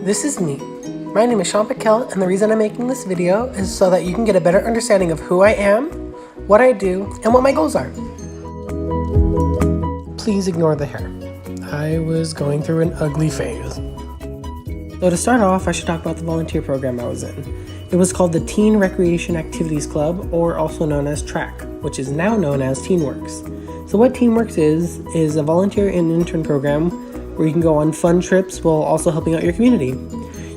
This is me. My name is Sean Piquel, and the reason I'm making this video is so that you can get a better understanding of who I am, what I do, and what my goals are. Please ignore the hair. I was going through an ugly phase. So to start off, I should talk about the volunteer program I was in. It was called the Teen Recreation Activities Club, or also known as TRAC, which is now known as TeenWorks. So what TeenWorks is a volunteer and intern program where you can go on fun trips while also helping out your community.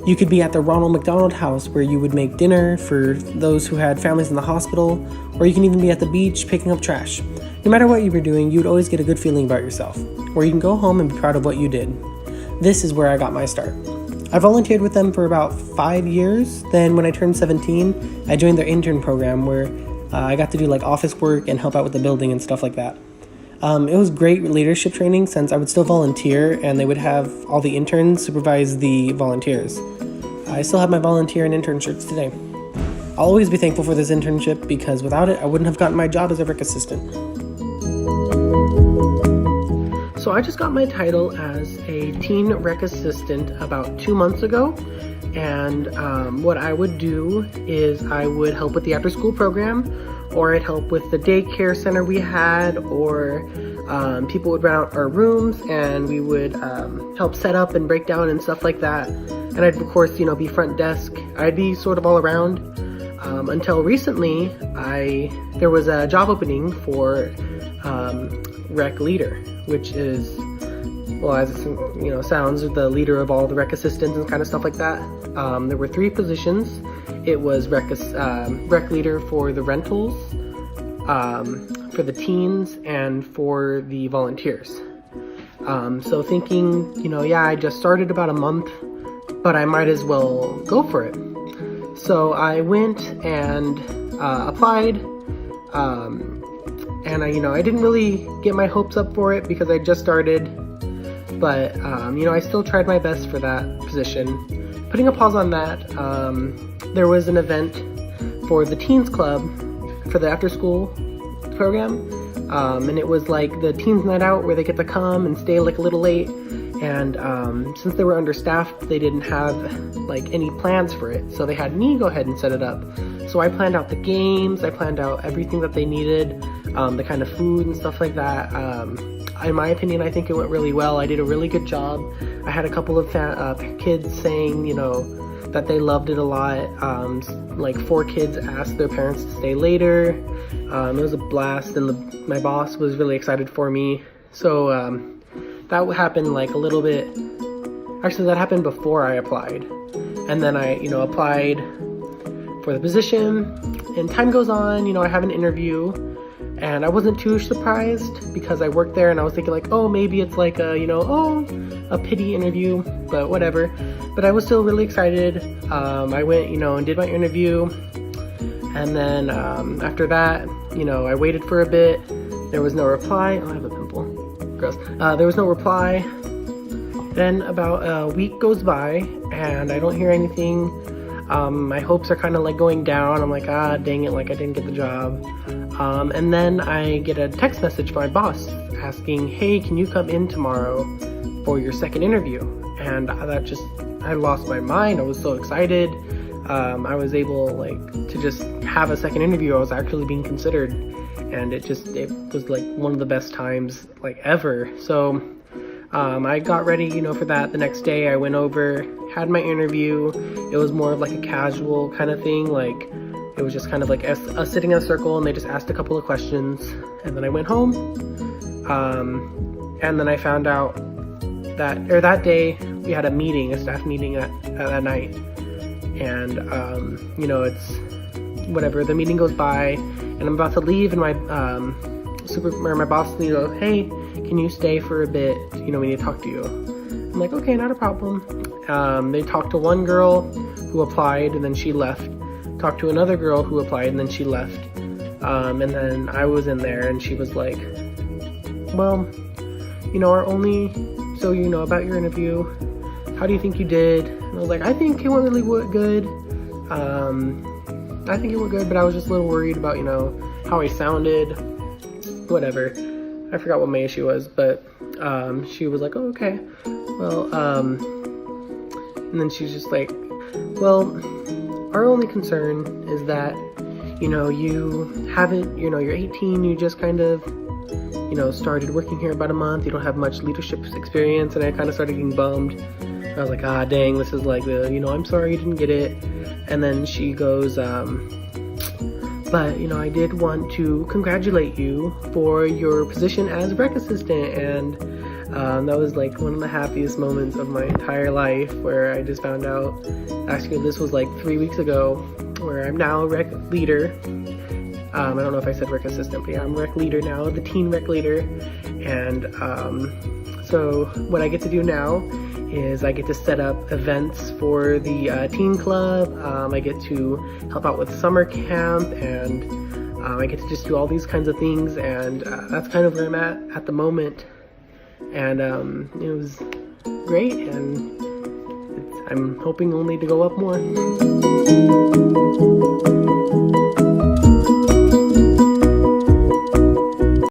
You could be at the Ronald McDonald House where you would make dinner for those who had families in the hospital, or you can even be at the beach picking up trash. No matter what you were doing, you'd always get a good feeling about yourself, where you can go home and be proud of what you did. This is where I got my start. I volunteered with them for about 5 years. Then when I turned 17, I joined their intern program where I got to do like office work and help out with the building and stuff like that. It was great leadership training since I would still volunteer and they would have all the interns supervise the volunteers. I still have my volunteer and intern shirts today. I'll always be thankful for this internship because without it, I wouldn't have gotten my job as a rec assistant. So I just got my title as a teen rec assistant about 2 months ago. And what I would do is I would help with the after school program, or I'd help with the daycare center we had, or people would rent out our rooms and we would help set up and break down and stuff like that. And I'd of course, be front desk. I'd be sort of all around until recently there was a job opening for rec leader, which is, well, as it sounds, the leader of all the rec assistants and kind of stuff like that. There were 3 positions. It was rec leader for the rentals, for the teens, and for the volunteers. So thinking, I just started about a month, but I might as well go for it. So I went and applied, and I didn't really get my hopes up for it because I just started, but I still tried my best for that position. Putting a pause on that, there was an event for the Teens Club for the after school program, and it was like the Teens Night Out where they get to come and stay like a little late, and since they were understaffed, they didn't have like any plans for it, so they had me go ahead and set it up. So I planned out the games, I planned out everything that they needed, the kind of food and stuff like that. In my opinion, I think it went really well. I did a really good job. I had a couple of kids saying, that they loved it a lot. Like 4 kids asked their parents to stay later. It was a blast, and my boss was really excited for me. So that happened like a little bit. Actually, that happened before I applied. And then I, applied for the position, and time goes on, I have an interview. And I wasn't too surprised because I worked there and I was thinking like, oh, maybe it's like a, a pity interview, but whatever. But I was still really excited. I went, and did my interview. And then after that, I waited for a bit. There was no reply. Oh, I have a pimple. Gross. There was no reply. Then about a week goes by and I don't hear anything. My hopes are kind of like going down. I'm like, dang it, like I didn't get the job. And then I get a text message from my boss asking, hey, can you come in tomorrow for your second interview? And I lost my mind. I was so excited. I was able to just have a second interview. I was actually being considered, and it was like one of the best times ever. So I got ready, for that. The next day I went over, had my interview. It was more of like a casual kind of thing. It was just kind of like us sitting in a circle and they just asked a couple of questions, and then I went home. And then I found out that day we had a staff meeting that night. And, it's whatever, the meeting goes by and I'm about to leave, and my boss, hey, can you stay for a bit? We need to talk to you. I'm like, okay, not a problem. They talked to one girl who applied and then she left. Talked to another girl who applied and then she left. And then I was in there and she was like, well, about your interview, how do you think you did? And I was like, I think it went really good. I think it went good, but I was just a little worried about, how I sounded, whatever. I forgot what my issue was, but she was like, oh, okay. Well, And then she's just like, well, our only concern is that, you know, you haven't, you know, you're 18, you just kind of, you know, started working here about a month, you don't have much leadership experience. And I kind of started getting bummed. I was like, ah, dang, this is like the, you know, I'm sorry you didn't get it. And then she goes, but, you know, I did want to congratulate you for your position as rec assistant. And that was like one of the happiest moments of my entire life, where I just found out, actually this was like 3 weeks ago, where I'm now a rec leader. I don't know if I said rec assistant, but yeah, I'm rec leader now, the teen rec leader. And so what I get to do now is I get to set up events for the teen club. I get to help out with summer camp, and I get to just do all these kinds of things, and that's kind of where I'm at the moment. And it was great, and I'm hoping only to go up more.